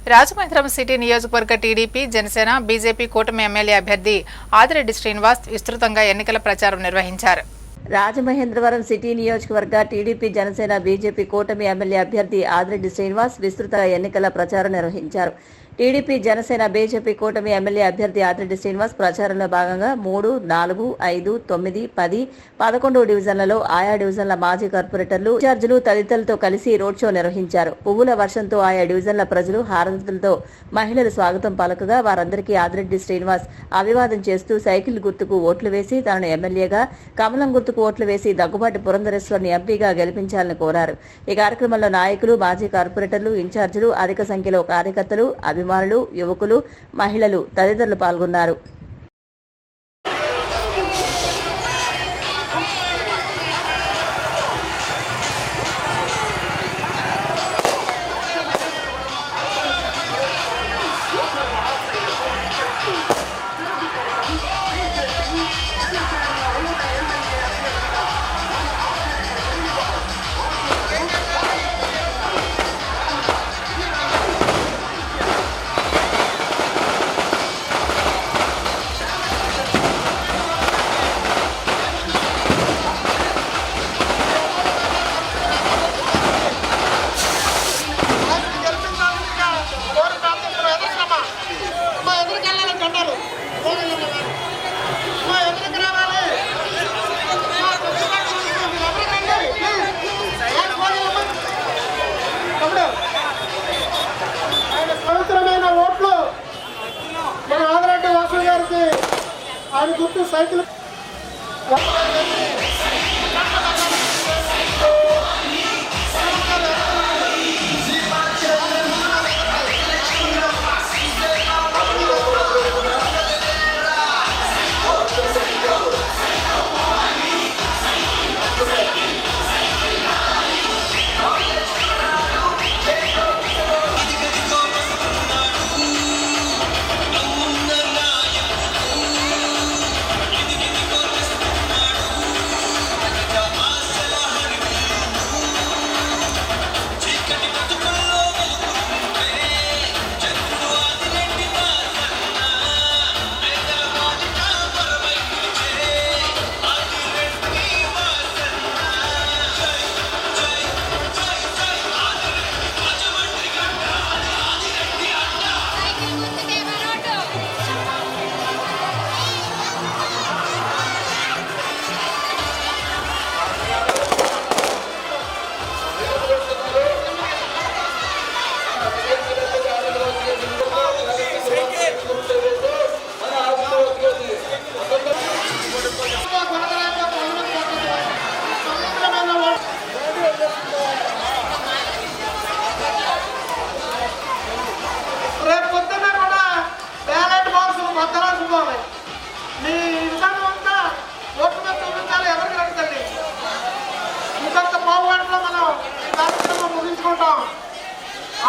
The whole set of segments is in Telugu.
రాజమహేంద్రం సిటీ నియోజకవర్గ టీడీపీ, జనసేన, బీజేపీ కూటమి ఎమ్మెల్యే అభ్యర్థి ఆదిరెడ్డి శ్రీనివాస్ విస్తృతంగా ఎన్నికల ప్రచారం నిర్వహించారు. రాజమహేంద్రవరం సిటీ నియోజకవర్గ టీడీపీ, జనసేన, బీజేపీ కూటమి ఎమ్మెల్యే అభ్యర్థి ఆదిరెడ్డి శ్రీనివాస్ విస్తృత ఎన్నికల ప్రచారం నిర్వహించారు. టీడీపీ, జనసేన, బీజేపీ కూటమి ఎమ్మెల్యే అభ్యర్థి ఆదిరెడ్డి శ్రీనివాస్ ప్రచారంలో భాగంగా 3, 4, 5, 9, 10, 11 డివిజన్లలో ఆయా డివిజన్ల మాజీ కార్పొరేటర్లు, ఇన్ఛార్జీలు తదితరులతో కలిసి రోడ్ షో నిర్వహించారు. పువ్వుల వర్షంతో ఆయా డివిజన్ల ప్రజలు హారతులతో మహిళలు స్వాగతం పలకగా వారందరికీ ఆదిరెడ్డి శ్రీనివాస్ అభివాదం చేస్తూ సైకిల్ గుర్తుకు ఓట్లు వేసి తనను ఎమ్మెల్యేగా, కమలం గుర్తుకు ఓట్లు వేసి దగ్గుబాటి పురంధరేశ్వర్ని ఎంపీగా గెలిపించాలని కోరారు. ఈ కార్యక్రమంలో నాయకులు, మాజీ కార్పొరేటర్లు, ఇన్ఛార్జీలు, అధిక సంఖ్యలో కార్యకర్తలు, అభిమానులు, యువకులు, మహిళలు తదితరులు పాల్గొన్నారు. ఆయన గుర్తు సైకిల్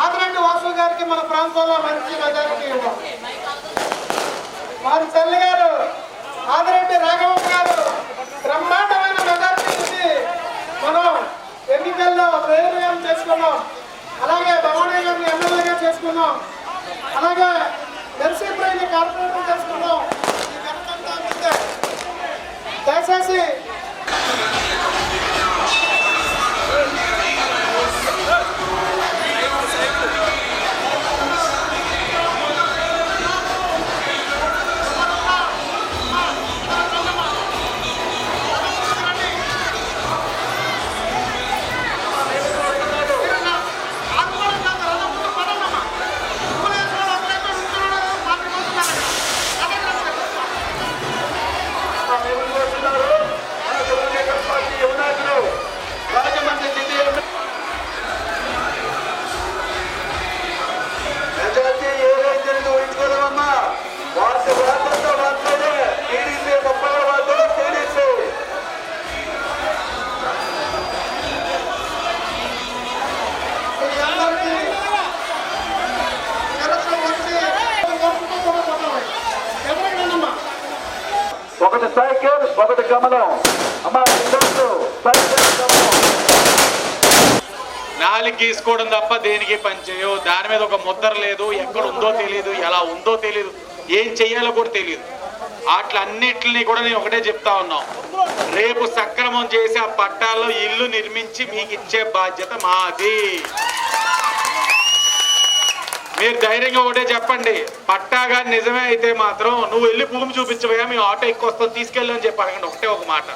ఆదిరెడ్డి వాసు గారికి మన ప్రాంతంలో మంచి మెజారిటీ ఇవ్వం. వారి తల్లి గారు ఆదిరెడ్డి రాఘవమ్మ గారు బ్రహ్మాండమైన మెజారిటీ ఇచ్చి మనం ఎన్నికల్లో ప్రేరణ చేసుకున్నాం. అలాగే భవానీ గారిని ఎమ్మెల్యేగా చేసుకున్నాం. అలాగే నర్సీపురాన్ని కార్పొరేటర్ చేసుకున్నాం. దయచేసి ఒకటి సైకిల్, ఒకటి కమలం. అమ్మా సైకిల్ కమలం. గాలి గీసుకోవడం తప్ప దేనికి పని చేయవు. దాని మీద ఒక ముద్ర లేదు, ఎక్కడ ఉందో తెలియదు, ఎలా ఉందో తెలియదు, ఏం చెయ్యాలో కూడా తెలియదు. అట్లన్నిటిని కూడా నేను ఒకటే చెప్తా ఉన్నాం, రేపు సక్రమం చేసి ఆ పట్టాల్లో ఇల్లు నిర్మించి మీకు ఇచ్చే బాధ్యత మాది. మీరు ధైర్యంగా ఒకటే చెప్పండి, పట్టాగా నిజమే అయితే మాత్రం నువ్వు వెళ్ళి భూమి చూపించబోయా, మేము ఆటో ఎక్కువ వస్తాం తీసుకెళ్ళి అని చెప్పి అడగండి. ఒకటే ఒక మాట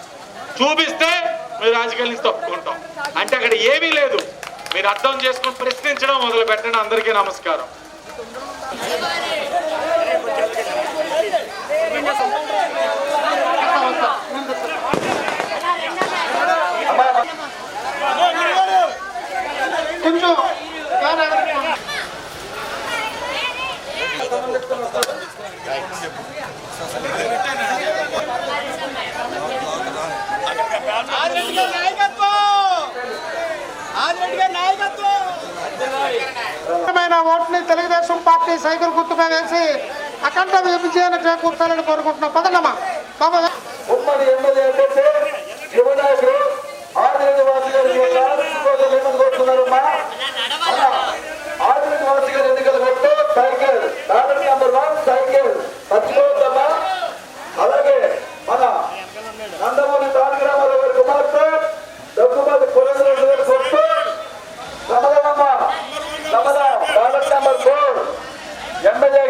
చూపిస్తే మీరు రాజకీయాల నుంచి తప్పుకుంటాం. అంటే అక్కడ ఏమీ లేదు. మీరు అర్థం చేసుకుని ప్రశ్నించడం మొదలు పెట్టండి. అందరికీ నమస్కారం. కొంచెం ఓట్ని తెలుగుదేశం పార్టీ సైకిల్ గుర్తుపై వేసి అఖండ విజయాన్ని చేకూర్చాలని కోరుకుంటున్నాం. పదమ్మా బాబా. ఉమ్మడి ఎమ్మెల్యే అభ్యర్థి యువ నాయకులు ఆదిరెడ్డి వాసు గారు కోరుతున్నారమ్మా. ఆదిరెడ్డి వాసు గారు ఎన్నికల కొట్టు సైకిల్ బ్యాలెట్ నెంబర్ 1 సైకిల్ మర్చిపోవద్దమ్మా. అలాగే మన నందమూరి తారక రామారావు గారి కుమార్తె దగ్గుమతి పురంధరేశ్వరి గారి కొట్టు సమదమ్మ సమద బ్యాలెట్ నెంబర్ 4 ఎమ్మెల్యే.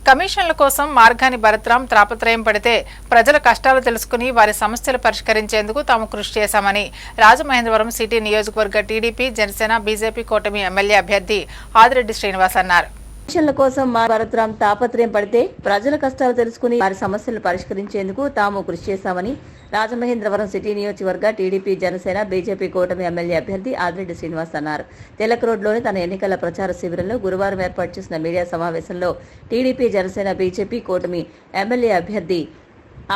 కమిషన్ల కోసం మార్గాని భరత్రాం తాపత్రయం పడితే ప్రజల కష్టాలు తెలుసుకుని వారి సమస్యలు పరిష్కరించేందుకు తాము కృషి చేశామని రాజమహేంద్రవరం సిటీ నియోజకవర్గ టీడీపీ జనసేన బీజేపీ కూటమి ఎమ్మెల్యే అభ్యర్థి ఆదిరెడ్డి శ్రీనివాస్ అన్నారు. కమిషన్ల కోసం భరత్రాం తాపత్రయం పడితే ప్రజల కష్టాలు తెలుసుకుని వారి సమస్యలు పరిష్కరించేందుకు తాము కృషి చేశామని రాజమహేంద్రవరం సిటీ నియోజకవర్గ టీడీపీ జనసేన బీజేపీ కూటమి ఎమ్మెల్యే అభ్యర్థి ఆదిరెడ్డి శ్రీనివాస్ అన్నారు. తిలక్ రోడ్లోని తన ఎన్నికల ప్రచార శిబిరంలో గురువారం ఏర్పాటు చేసిన మీడియా సమావేశంలో టీడీపీ జనసేన బీజేపీ కూటమి ఎమ్మెల్యే అభ్యర్థి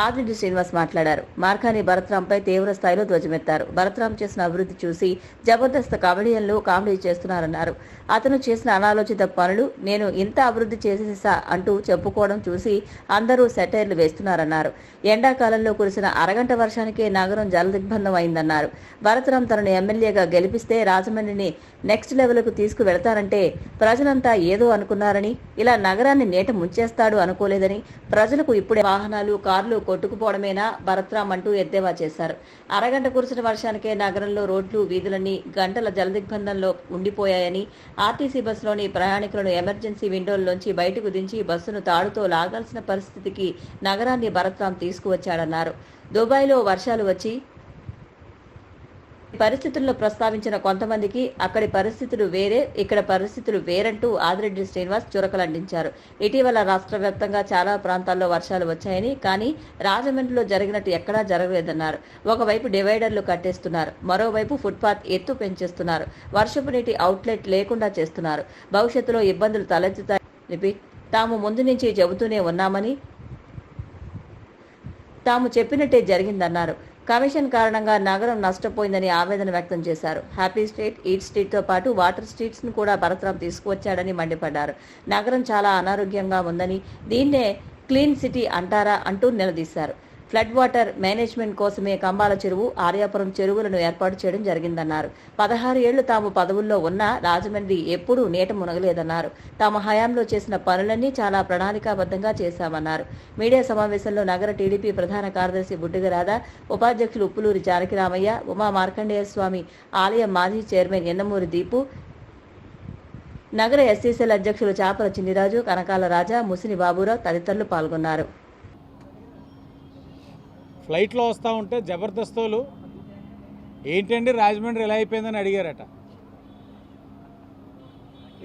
ఆదిరెడ్డి శ్రీనివాస్ మాట్లాడారు. మార్కాని భరత్రాంపై తీవ్ర స్థాయిలో ధ్వజమెత్తారు. భరత్రాం చేసిన అభివృద్ధి చూసి జబర్దస్త్ కమెడియన్లు కామెడీ చేస్తున్నారన్నారు. అతను చేసిన అనాలోచిత పనులు నేను ఇంత అభివృద్ధి చేసేసా అంటూ చెప్పుకోవడం చూసి అందరూ సెటైర్లు వేస్తున్నారన్నారు. ఎండాకాలంలో కురిసిన అరగంట వర్షానికే నగరం జలదిగ్బంధం అయిందన్నారు. భరత్రాం తనను ఎమ్మెల్యేగా గెలిపిస్తే రాజమండ్రిని నెక్స్ట్ లెవెల్కు తీసుకువెడతారంటే ప్రజలంతా ఏదో అనుకున్నారని, ఇలా నగరాన్ని నేట ముంచేస్తాడు అనుకోలేదని, ప్రజలకు ఇప్పుడే వాహనాలు కార్లు కొట్టుకుపోవడమేనా భరత్రాం అంటూ ఎద్దేవా చేశారు. అరగంట కురిసిన వర్షానికే నగరంలో రోడ్లు వీధులన్నీ గంటల జలదిగ్బంధంలో ఉండిపోయాయని, ఆర్టీసీ బస్సులోని ప్రయాణికులను ఎమర్జెన్సీ విండోల్లోంచి బయటకు దించి బస్సును తాడుతో లాగాల్సిన పరిస్థితికి నగరాన్ని భరత్రాం తీసుకువచ్చాడన్నారు. దుబాయ్లో వర్షాలు వచ్చి పరిస్థితుల్లో ప్రస్తావించిన కొంతమందికి అక్కడి పరిస్థితులు వేరే, ఇక్కడ పరిస్థితులు వేరంటూ ఆదిరెడ్డి శ్రీనివాస్ చురకలంటించారు. ఇటీవల రాష్ట్ర వ్యాప్తంగా చాలా ప్రాంతాల్లో వర్షాలు వచ్చాయని, కానీ రాజమండ్రిలో జరిగినట్టు ఎక్కడా జరగలేదన్నారు. ఒకవైపు డివైడర్లు కట్టేస్తున్నారు, మరోవైపు ఫుట్పాత్ ఎత్తు పెంచేస్తున్నారు, వర్షపు నీటి అవుట్లెట్ లేకుండా చేస్తున్నారు. భవిష్యత్తులో ఇబ్బందులు తలెత్తుతాయని తాము ముందు నుంచి చెబుతూనే ఉన్నామని, తాము చెప్పినట్టే జరిగిందన్నారు. కమిషన్ కారణంగా నగరం నష్టపోయిందని ఆవేదన వ్యక్తం చేశారు. హ్యాపీ స్ట్రీట్, ఈట్ స్ట్రీట్ తో పాటు వాటర్ స్ట్రీట్స్ ను కూడా భరత్రాం తీసుకువచ్చాడని మండిపడ్డారు. నగరం చాలా అనారోగ్యంగా ఉందని, దీన్నే క్లీన్ సిటీ అంటారా అంటూ నిలదీశారు. ఫ్లడ్ వాటర్ మేనేజ్మెంట్ కోసమే కంబాల చెరువు, ఆర్యాపురం చెరువులను ఏర్పాటు చేయడం జరిగిందన్నారు. 16 ఏళ్లు తాము పదవుల్లో ఉన్నా రాజమండ్రి ఎప్పుడూ నీట మునగలేదన్నారు. తమ హయాంలో చేసిన పనులన్నీ చాలా ప్రణాళికాబద్ధంగా చేశామన్నారు. మీడియా సమావేశంలో నగర టీడీపీ ప్రధాన కార్యదర్శి బుడ్డిగరాధ, ఉపాధ్యక్షులు ఉప్పులూరి జానకిరామయ్య, ఉమా మార్కండేయ స్వామి ఆలయం మాజీ చైర్మన్ ఎన్నమూరి దీపు, నగర ఎస్సీసీఎల్ అధ్యక్షులు చాపల చిన్నిరాజు, కనకాల రాజా, ముసిని బాబురావు తదితరులు పాల్గొన్నారు. ఫ్లైట్లో వస్తూ ఉంటే జబర్దస్తోలు ఏంటండి రాజమండ్రి ఎలా అయిపోయిందని అడిగారట.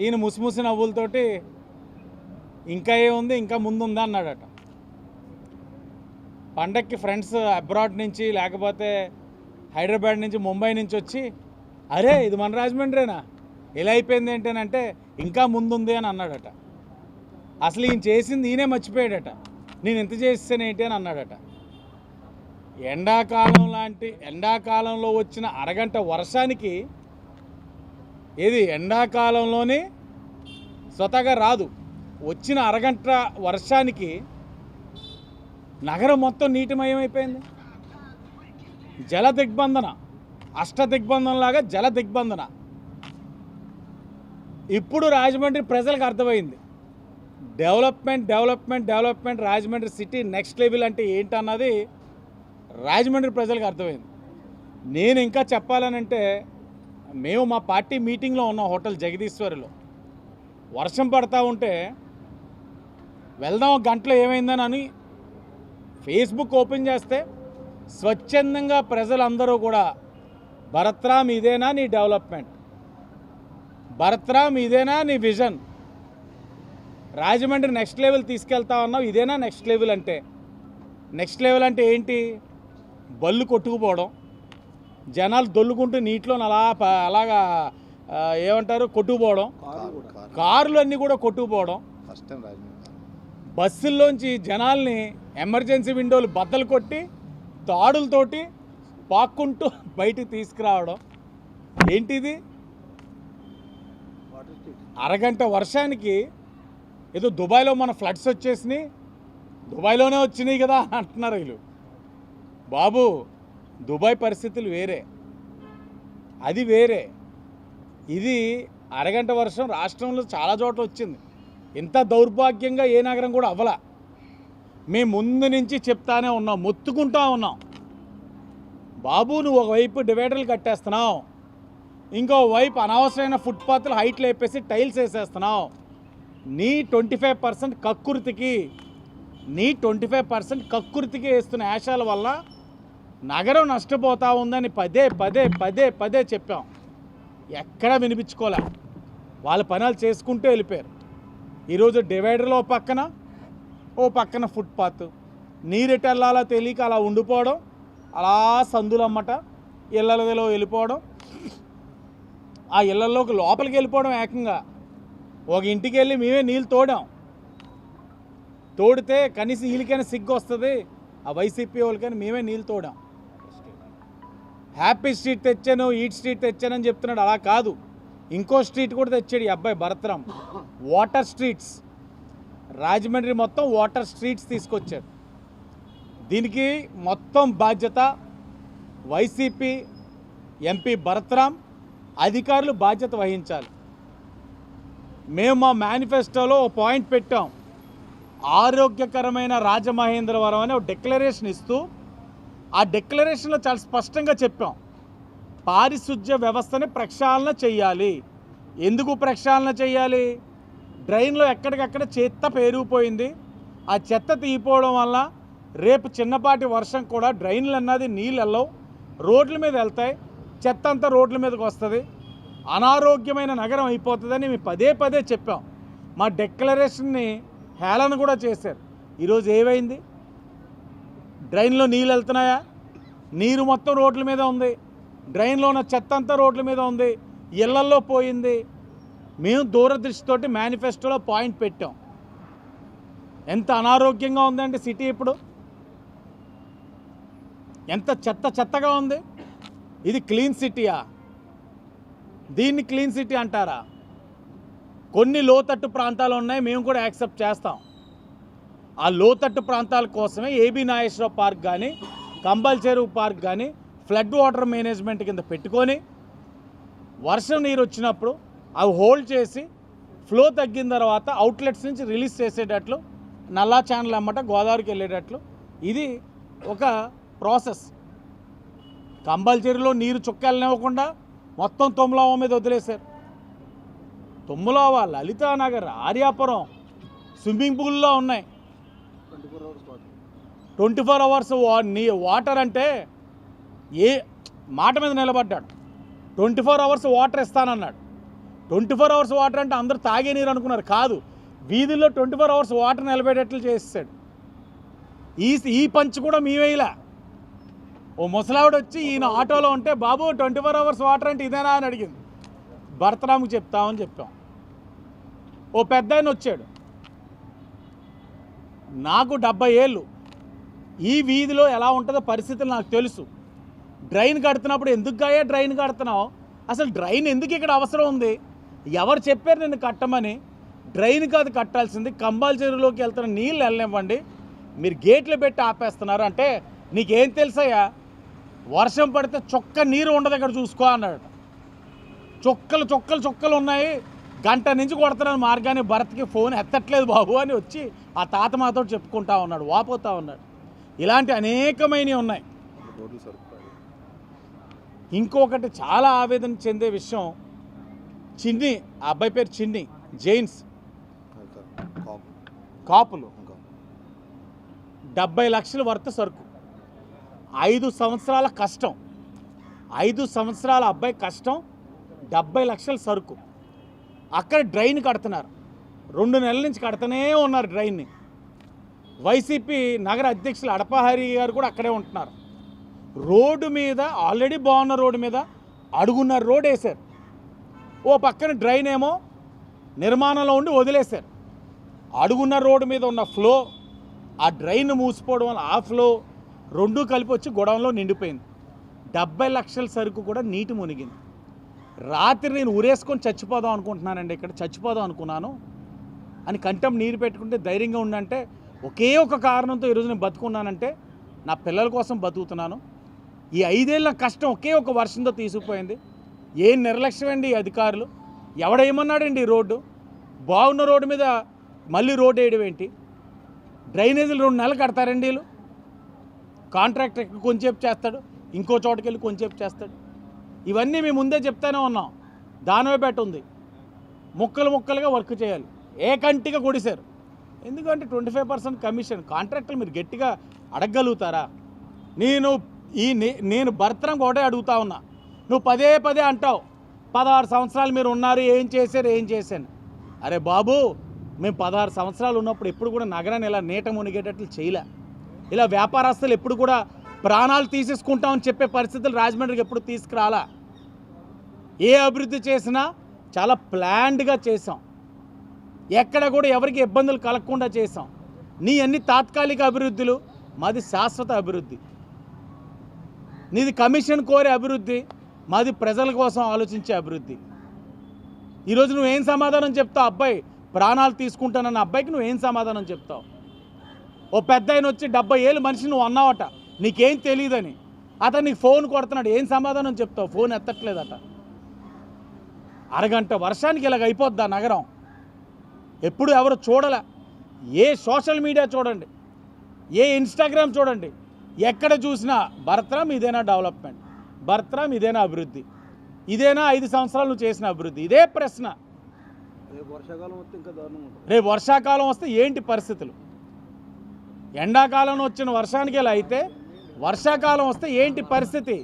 ఈయన ముసిముసి నవ్వులతోటి ఇంకా ఏముంది, ఇంకా ముందుందా అన్నాడట. పండక్కి ఫ్రెండ్స్ అబ్రాడ్ నుంచి లేకపోతే హైదరాబాద్ నుంచి ముంబై నుంచి వచ్చి అరే ఇది మన రాజమండ్రేనా, ఎలా అయిపోయింది ఏంటనంటే ఇంకా ముందుంది అని అన్నాడట. అసలు ఈయన చేసింది ఈయనే మర్చిపోయాడట. నేను ఎంత చేసాను ఏంటి అని అన్నాడట. ఎండాకాలంలో వచ్చిన అరగంట వర్షానికి ఏది ఎండాకాలంలోనే స్వతహాగా రాదు, వచ్చిన అరగంట వర్షానికి నగరం మొత్తం నీటిమయమైపోయింది. జల దిగ్బంధన, అష్ట దిగ్బంధనలాగా జల దిగ్బంధన. ఇప్పుడు రాజమండ్రి ప్రజలకు అర్థమైంది development Rajahmundry city next level అంటే ఏంటన్నది రాజమండ్రి ప్రజలకు అర్థమైంది. నేను ఇంకా చెప్పాలనంటే మేము మా పార్టీ మీటింగ్లో ఉన్నాం హోటల్ జగదీశ్వరిలో. వర్షం పడతా ఉంటే వెళ్దాం ఒక గంటలో ఏమైందని అని ఫేస్బుక్ ఓపెన్ చేస్తే స్వచ్ఛందంగా ప్రజలందరూ కూడా భరత్రామ్ ఇదేనా నీ డెవలప్మెంట్, భరత్రామ్ ఇదేనా నీ విజన్, రాజమండ్రి నెక్స్ట్ లెవెల్ తీసుకెళ్తా ఉన్నావు, ఇదేనా నెక్స్ట్ లెవెల్ అంటే. నెక్స్ట్ లెవెల్ అంటే ఏంటి? బళ్ళు కొట్టుకుపోవడం, జనాలు దొల్లుకుంటూ నీటిలో అలాగా ఏమంటారు కొట్టుకుపోవడం, కార్లు అన్నీ కూడా కొట్టుకుపోవడం, బస్సుల్లోంచి జనాల్ని ఎమర్జెన్సీ విండోలు బద్దలు కొట్టి తాడులతోటి పాక్కుంటూ బయటికి తీసుకురావడం. ఏంటిది? అరగంట వర్షానికి ఏదో దుబాయ్లో మన ఫ్లడ్స్ వచ్చేసినాయి, దుబాయ్లోనే వచ్చినాయి కదా అంటున్నారు వీళ్ళు. బాబు దుబాయ్ పరిస్థితులు వేరే, అది వేరే. ఇది అరగంట వర్షం రాష్ట్రంలో చాలా చోట్ల వచ్చింది. ఇంత దౌర్భాగ్యంగా ఏ నగరం కూడా అవ్వలా. మేము ముందు నుంచి చెప్తానే ఉన్నాం, మొత్తుకుంటా ఉన్నాం. బాబు నువ్వు ఒకవైపు డివైడర్లు కట్టేస్తున్నావు, ఇంకోవైపు అనవసరమైన ఫుట్పాత్లు హైట్లు వేపేసి టైల్స్ వేసేస్తున్నావు. నీ 25% కక్కుర్తికి వేస్తున్న యాషాల వల్ల నగరం నష్టపోతా ఉందని పదే చెప్పాం. ఎక్కడా వినిపించుకోలే, వాళ్ళ పనులు చేసుకుంటూ వెళ్ళిపోయారు. ఈరోజు డివైడర్లో ఓ పక్కన ఫుట్పాత్, నీరెటెల్లాలో తెలియక అలా ఉండిపోవడం, అలా సందులమ్మట ఇళ్ళలో వెళ్ళిపోవడం, ఆ ఇళ్ళల్లోకి లోపలికి వెళ్ళిపోవడం. ఏకంగా ఒక ఇంటికి వెళ్ళి మేమే నీళ్ళు తోడితే కనీసం వీళ్ళకైనా సిగ్గు వస్తుంది, ఆ వైసీపీ వాళ్ళకైనా మేమే నీళ్ళు తోడాం. హ్యాపీ స్ట్రీట్ తెచ్చాను, ఈట్ స్ట్రీట్ తెచ్చానని చెప్తున్నాడు. అలా కాదు, ఇంకో స్ట్రీట్ కూడా తెచ్చాడు ఈ అబ్బాయి భరత్రామ్. వాటర్ స్ట్రీట్స్, రాజమండ్రి మొత్తం వాటర్ స్ట్రీట్స్ తీసుకొచ్చాడు. దీనికి మొత్తం బాధ్యత వైసీపీ ఎంపీ భరత్రామ్, అధికారులు బాధ్యత వహించాలి. మేము మా మేనిఫెస్టోలో ఒక పాయింట్ పెట్టాం, ఆరోగ్యకరమైన రాజమహేంద్రవరం అనే ఒక డిక్లరేషన్ ఇస్తూ, ఆ డిక్లరేషన్లో చాలా స్పష్టంగా చెప్పాం, పారిశుధ్య వ్యవస్థని ప్రక్షాళన చెయ్యాలి. ఎందుకు ప్రక్షాళన చెయ్యాలి? డ్రైన్లో ఎక్కడికక్కడ చెత్త పేరుకుపోయింది. ఆ చెత్త తీయపోవడం వల్ల రేపు చిన్నపాటి వర్షం కూడా డ్రైన్లు అన్నది నీళ్ళు వెళ్ళవు, రోడ్ల మీద వెళ్తాయి, చెత్త అంతా రోడ్ల మీదకి వస్తుంది, అనారోగ్యమైన నగరం అయిపోతుందని మేము పదే చెప్పాం. మా డిక్లరేషన్ని హేళన కూడా చేశారు. ఈరోజు ఏమైంది? డ్రైన్లో నీళ్ళు వెళ్తున్నాయా? నీరు మొత్తం రోడ్ల మీద ఉంది, డ్రైన్లో ఉన్న చెత్త అంతా రోడ్ల మీద ఉంది, ఇళ్లల్లో పోయింది. మేము దూరదృష్టితోటి మేనిఫెస్టోలో పాయింట్ పెట్టాం. ఎంత అనారోగ్యంగా ఉందండి సిటీ ఇప్పుడు, ఎంత చెత్తగా ఉంది. ఇది క్లీన్ సిటీయా? దీన్ని క్లీన్ సిటీ అంటారా? కొన్ని లోతట్టు ప్రాంతాలు ఉన్నాయి, మేము కూడా యాక్సెప్ట్ చేస్తాం. ఆ లోతట్టు ప్రాంతాల కోసమే ఏబీ నాగేశ్వరరావు పార్క్ కానీ కంబల్ చెరువు పార్క్ కానీ ఫ్లడ్ వాటర్ మేనేజ్మెంట్ కింద పెట్టుకొని వర్షం నీరు వచ్చినప్పుడు అవి హోల్డ్ చేసి ఫ్లో తగ్గిన తర్వాత అవుట్లెట్స్ నుంచి రిలీజ్ చేసేటట్లు నల్లా ఛానల్ అమ్మట గోదావరికి వెళ్ళేటట్లు ఇది ఒక ప్రాసెస్. కంబల్ చెరువులో నీరు చుక్కలనివ్వకుండా మొత్తం తొమ్మిలావ మీద వదిలేశారు. తొమ్మిలావ, లలితానగర్, ఆర్యాపురం స్విమ్మింగ్ పూల్లో ఉన్నాయి. 24 అవర్స్ వాటర్ అంటే ఏ మాట మీద నిలబడ్డాడు. 24 అవర్స్ వాటర్ ఇస్తానన్నాడు. 24 అవర్స్ వాటర్ అంటే అందరూ తాగే నీరు అనుకున్నారు. కాదు, వీధుల్లో 24 అవర్స్ వాటర్ నిలబెట్టేట్లు చేసాడు. ఈ పంచ్ కూడా మేమేలా. ఓ ముసలావిడ వచ్చి ఈయన ఆటోలో ఉంటే, బాబు 24 అవర్స్ వాటర్ అంటే ఇదేనా అని అడిగింది. భరతరాముకి చెప్తామని చెప్పాం. ఓ పెద్ద ఆయన వచ్చాడు, నాకు 70 ఏళ్ళు, ఈ వీధిలో ఎలా ఉంటుందో పరిస్థితులు నాకు తెలుసు. డ్రైన్ కడుతున్నప్పుడు ఎందుకు గాయే డ్రైన్ కడుతున్నావు, అసలు డ్రైన్ ఎందుకు ఇక్కడ అవసరం ఉంది, ఎవరు చెప్పారు నిన్ను కట్టమని, డ్రైన్ కాదు కట్టాల్సింది, కంబాల్ చెరువులోకి వెళ్తున్న నీళ్ళు వెళ్ళనివ్వండి, మీరు గేట్లు పెట్టి ఆపేస్తున్నారు. అంటే నీకేం తెలుసయ్యా, వర్షం పడితే చొక్క నీరు ఉండదు ఇక్కడ చూసుకో అన్నాడు. చొక్కలు చొక్కలు చొక్కలు ఉన్నాయి, గంట నుంచి కొడుతున్నాను మార్గాన్ని, భరత్కి ఫోన్ ఎత్తట్లేదు బాబు అని వచ్చి ఆ తాత మాతో చెప్పుకుంటా ఉన్నాడు, వాపోతా ఉన్నాడు. ఇలాంటి అనేకమైనవి ఉన్నాయి. ఇంకొకటి చాలా ఆవేదన చెందే విషయం, చిన్ని, ఆ అబ్బాయి పేరు చిన్ని, జైన్స్ కాపులు 70 లక్షల వర్త్ సరుకు, 5 సంవత్సరాల కష్టం, 5 సంవత్సరాల అబ్బాయి కష్టం, 70 లక్షల సరుకు. అక్కడ డ్రైన్ కడుతున్నారు, 2 నెలల నుంచి కడుతూనే ఉన్నారు డ్రైన్ని. వైసీపీ నగర అధ్యక్షులు అడపహరి గారు కూడా అక్కడే ఉంటున్నారు. రోడ్డు మీద, ఆల్రెడీ బాగున్న రోడ్డు మీద అడుగున్నర రోడ్ వేశారు. ఓ పక్కన డ్రైన్ ఏమో నిర్మాణంలో ఉండి వదిలేశారు. అడుగున్నర రోడ్డు మీద ఉన్న ఫ్లో, ఆ డ్రైన్ మూసిపోవడం వల్ల ఆ ఫ్లో రెండూ కలిపి వచ్చి గొడవలో నిండిపోయింది. 70 లక్షల సరుకు కూడా నీటి మునిగింది. రాత్రి నేను ఉరేసుకొని చచ్చిపోదాం అనుకుంటున్నానండి, ఇక్కడ చచ్చిపోదాం అనుకున్నాను అని కంఠం నీరు పెట్టుకుంటే ధైర్యంగా ఉండంటే, ఒకే ఒక కారణంతో ఈరోజు నేను బతుకున్నానంటే నా పిల్లల కోసం బతుకుతున్నాను. ఈ 5 ఏళ్ళ కష్టం ఒకే ఒక వర్షంతో తీసుకుపోయింది. ఏం నిర్లక్ష్యం అండి ఈ అధికారులు. ఎవడేమన్నాడండి ఈ రోడ్డు బాగున్న రోడ్డు మీద మళ్ళీ రోడ్డు వేయడం ఏంటి, డ్రైనేజీలు 2 నెలలు కడతారండి వీళ్ళు. కాంట్రాక్టర్ కొంచెంసేపు చేస్తాడు, ఇంకో చోటుకి వెళ్ళి కొంచెంసేపు చేస్తాడు. ఇవన్నీ మేము ముందే చెప్తానే ఉన్నాం. దానవేపేట ఉంది, ముక్కలు ముక్కలుగా వర్క్ చేయాలి, ఏకంటిగా కొడిశారు. ఎందుకంటే 25% కమిషన్. కాంట్రాక్టర్లు మీరు గట్టిగా అడగగలుగుతారా? నేను భర్తరం ఒకటే అడుగుతా ఉన్నా, నువ్వు పదే పదే అంటావు 16 సంవత్సరాలు మీరు ఉన్నారు, ఏం చేశాను. అరే బాబు, మేము 16 సంవత్సరాలు ఉన్నప్పుడు ఎప్పుడు కూడా నగరాన్ని ఇలా నీట మునిగేటట్లు చేయలే. ఇలా వ్యాపారస్తులు ఎప్పుడు కూడా ప్రాణాలు తీసేసుకుంటామని చెప్పే పరిస్థితులు రాజమండ్రికి ఎప్పుడు తీసుకురాలా. ఏ అభివృద్ధి చేసినా చాలా ప్లాన్డ్గా చేసాం, ఎక్కడ కూడా ఎవరికి ఇబ్బందులు కలగకుండా చేసాం. నీ అన్ని తాత్కాలిక అభివృద్ధులు, మాది శాశ్వత అభివృద్ధి. నీది కమిషన్ కోరే అభివృద్ధి, మాది ప్రజల కోసం ఆలోచించే అభివృద్ధి. ఈరోజు నువ్వేం సమాధానం చెప్తావు? అబ్బాయి ప్రాణాలు తీసుకుంటానన్న అబ్బాయికి నువ్వేం సమాధానం చెప్తావు? ఓ పెద్ద ఆయన వచ్చి 70 ఏళ్ళు మనిషి నువ్వు అన్నావట, నీకేం తెలియదని, అతను నీకు ఫోన్ కొడుతున్నాడు, ఏం సమాధానం చెప్తావు? ఫోన్ ఎత్తట్లేదట. అరగంట వర్షానికి ఇలాగ అయిపోద్దా నగరం? ఎప్పుడు ఎవరు చూడలే. ఏ సోషల్ మీడియా చూడండి, ఏ ఇన్స్టాగ్రామ్ చూడండి, ఎక్కడ చూసినా భరతరాం ఇదేనా డెవలప్మెంట్, భరతరాం ఇదేనా అభివృద్ధి, ఇదేనా 5 సంవత్సరాలు నువ్వు చేసిన అభివృద్ధి? ఇదే ప్రశ్న. రేపు వర్షాకాలం వస్తే ఏంటి పరిస్థితులు? ఎండాకాలం వచ్చిన వర్షానికి ఇలా అయితే వర్షాకాలం వస్తే ఏంటి పరిస్థితి?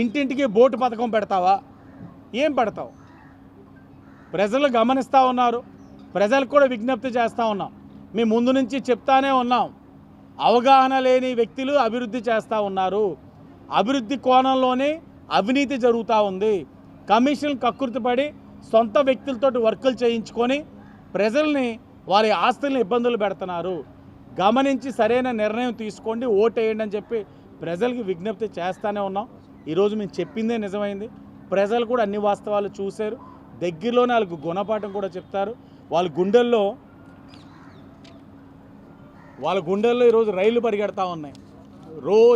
ఇంటింటికి బోటు పథకం పెడతావా? ఏం పెడతావు? ప్రజలు గమనిస్తూ ఉన్నారు, ప్రజలకు కూడా విజ్ఞప్తి చేస్తూ ఉన్నాం. మేము ముందు నుంచి చెప్తానే ఉన్నాం, అవగాహన లేని వ్యక్తులు అభివృద్ధి చేస్తూ ఉన్నారు, అభివృద్ధి కోణంలోనే అవినీతి జరుగుతూ ఉంది, కమిషన్ కక్కుర్తిపడి సొంత వ్యక్తులతో వర్కులు చేయించుకొని ప్రజల్ని వారి ఆస్తుల్ని ఇబ్బందులు పెడుతున్నారు. గమనించి సరైన నిర్ణయం తీసుకోండి, ఓటేయండి అని చెప్పి ప్రజలకు విజ్ఞప్తి చేస్తూనే ఉన్నాం. ఈరోజు మేము చెప్పిందే నిజమైంది. ప్రజలు కూడా అన్ని వాస్తవాలు చూశారు. దగ్గరలోనే వాళ్ళకు గుణపాఠం కూడా చెప్తారు. వాళ్ళ గుండెల్లో వాళ్ళ గుండెల్లో ఈరోజు రైళ్లు పరిగెడతా ఉన్నాయి.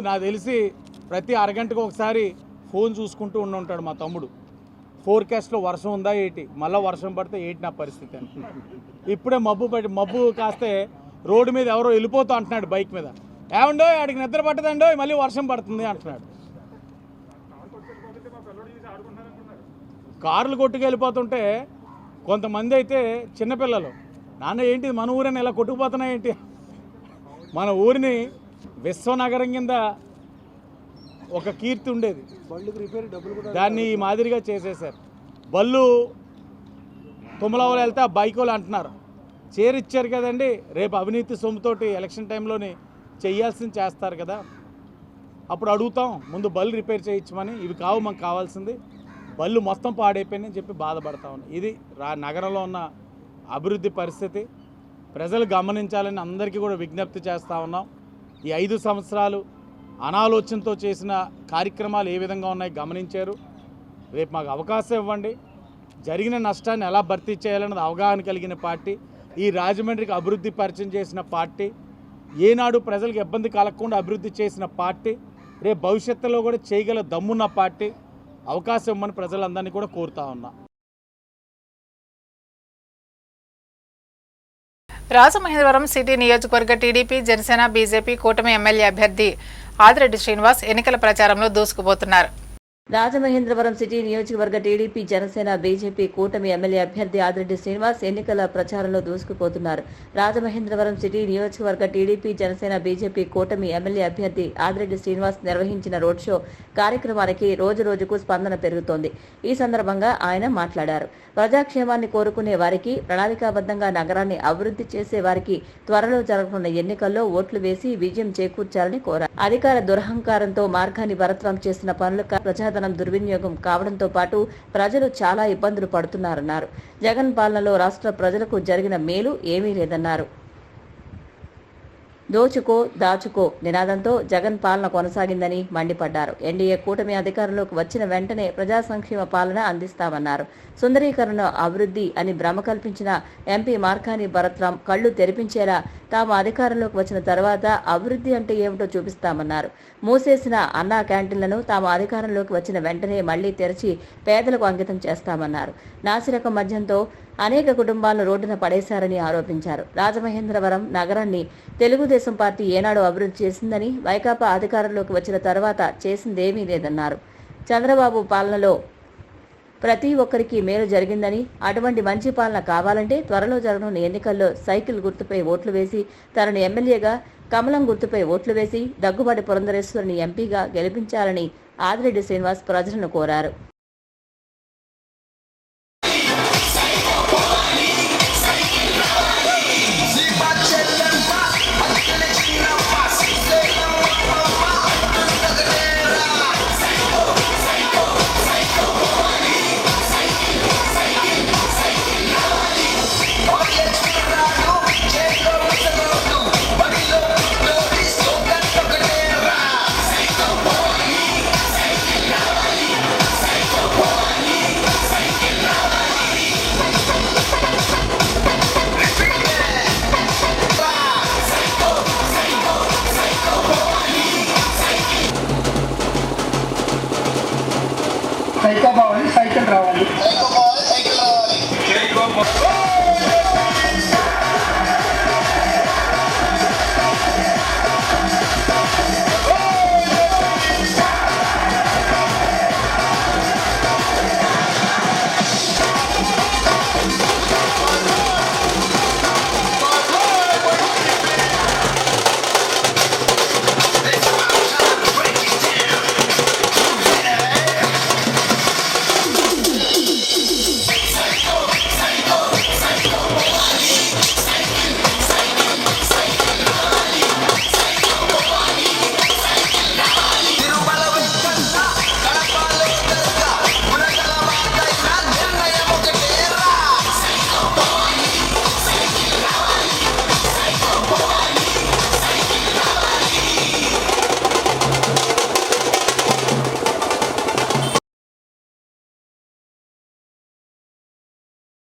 నాకు తెలిసి ప్రతి అరగంటకు ఒకసారి ఫోన్ చూసుకుంటూ ఉంటాడు మా తమ్ముడు. ఫోర్కాస్ట్లో వర్షం ఉందా ఏంటి, మళ్ళీ వర్షం పడితే ఏంటి నా పరిస్థితి అని. ఇప్పుడే మబ్బు కాస్తే రోడ్డు మీద ఎవరో వెళ్ళిపోతూ అంటున్నాడు బైక్ మీద, ఏమండో ఆడికి నిద్ర పట్టదండో మళ్ళీ వర్షం పడుతుంది అంటున్నాడు. కార్లు కొట్టుకెళ్ళిపోతుంటే కొంతమంది అయితే చిన్నపిల్లలు, నాన్న ఏంటి మన ఊరిని ఇలా కొట్టుకుపోతున్నాయి ఏంటి, మన ఊరిని విశ్వనగరం కింద ఒక కీర్తి ఉండేది, దాన్ని ఈ మాదిరిగా చేసేశారు. బళ్ళు తుమ్మలవలు వెళ్తే ఆ బైకులు అంటున్నారు, చేరిచ్చారు కదండి, రేపు అవినీతి సొమ్ముతోటి ఎలక్షన్ టైంలోని చేయాల్సింది చేస్తారు కదా, అప్పుడు అడుగుతాం ముందు బళ్ళు రిపేర్ చేయించమని. ఇవి కావు మాకు కావాల్సింది, బళ్ళు మొత్తం పాడైపోయిందని చెప్పి బాధపడతా ఉన్నాం. ఇది నగరంలో ఉన్న అభివృద్ధి పరిస్థితి ప్రజలు గమనించాలని అందరికీ కూడా విజ్ఞప్తి చేస్తూ ఉన్నాం. ఈ 5 సంవత్సరాలు అనాలోచనతో చేసిన కార్యక్రమాలు ఏ విధంగా ఉన్నాయో గమనించారు. రేపు మాకు అవకాశం ఇవ్వండి, జరిగిన నష్టాన్ని ఎలా భర్తీ చేయాలన్నది అవగాహన కలిగిన పార్టీ, ఈ రాజమండ్రికి అభివృద్ధి పరిచయం చేసిన పార్టీ, ఏనాడు ప్రజలకు ఇబ్బంది కలగకుండా అభివృద్ధి చేసిన పార్టీ, రేపు భవిష్యత్తులో కూడా చేయగల దమ్మున్న పార్టీ. అవకాశం ఇవ్వమని ప్రజలందరినీ కూడా కోరుతా ఉన్నా. రాజమహేంద్రవరం సిటీ నియోజకవర్గ టీడీపీ, జనసేన, బీజేపీ కూటమి ఎమ్మెల్యే అభ్యర్థి ఆదిరెడ్డి శ్రీనివాస్ ఎన్నికల ప్రచారంలో దూసుకుపోతున్నారు. రాజమహేంద్రవరం సిటీ నియోజకవర్గ టీడీపీ, జనసేన, బీజేపీ కూటమి ఎమ్మెల్యే అభ్యర్థి ఆదిరెడ్డి శ్రీనివాస్ ఎన్నికల ప్రచారంలో దూసుకుపోతున్నారు. రాజమహేంద్రవరం సిటీ నియోజకవర్గ టీడీపీ, జనసేన, బీజేపీ కూటమి ఎమ్మెల్యే అభ్యర్థి ఆదిరెడ్డి శ్రీనివాస్ నిర్వహించిన రోడ్ షో కార్యక్రమానికి రోజురోజుకు స్పందన పెరుగుతోంది. ఈ సందర్భంగా ఆయన మాట్లాడారు. ప్రజాక్షేమాన్ని కోరుకునే వారికి, ప్రణాళికాబద్ధంగా నగరాన్ని అభివృద్ధి చేసే వారికి త్వరలో జరగనున్న ఎన్నికల్లో ఓట్లు వేసి విజయం చేకూర్చాలని కోరారు. అధికార దురహంకారంతో మార్గాన్ని భరత్వం చేసిన పనులు ప్రజాధనం దుర్వినియోగం కావడంతో పాటు ప్రజలు చాలా ఇబ్బందులు పడుతున్నారన్నారు. జగన్ పాలనలో రాష్ట్ర ప్రజలకు జరిగిన మేలు ఏమీ లేదన్నారు. దోచుకో దాచుకో నినాదంతో జగన్ పాలన కొనసాగిందని మండిపడ్డారు. ఎన్డీఏ కూటమి అధికారంలోకి వచ్చిన వెంటనే ప్రజా సంక్షేమ పాలన అందిస్తామన్నారు. సుందరీకరణ అభివృద్ధి అని భ్రమ కల్పించిన ఎంపీ మార్కాని భరత్రాం కళ్లు తెరిపించేలా తాము అధికారంలోకి వచ్చిన తర్వాత అభివృద్ధి అంటే ఏమిటో చూపిస్తామన్నారు. మూసేసిన అన్నా క్యాంటీన్లను తాము అధికారంలోకి వచ్చిన వెంటనే మళ్లీ తెరిచి పేదలకు అంకితం చేస్తామన్నారు. నాసిరకం మద్యంతో అనేక కుటుంబాలను రోడ్డున పడేశారని ఆరోపించారు. రాజమహేంద్రవరం నగరాన్ని తెలుగుదేశం పార్టీ ఏనాడు అభివృద్ధి చేసిందని, వైకాపా అధికారంలోకి వచ్చిన తర్వాత చేసిందేమీ లేదన్నారు. చంద్రబాబు పాలనలో ప్రతి ఒక్కరికి మేలు జరిగిందని, అటువంటి మంచి పాలన కావాలంటే త్వరలో జరగనున్న ఎన్నికల్లో సైకిల్ గుర్తుపై ఓట్లు వేసి, తనను ఎమ్మెల్యేగా, కమలం గుర్తుపై ఓట్లు వేసి దగ్గుబాటి పురంధరేశ్వరిని ఎంపీగా గెలిపించాలని ఆదిరెడ్డి శ్రీనివాస్ ప్రజలను కోరారు.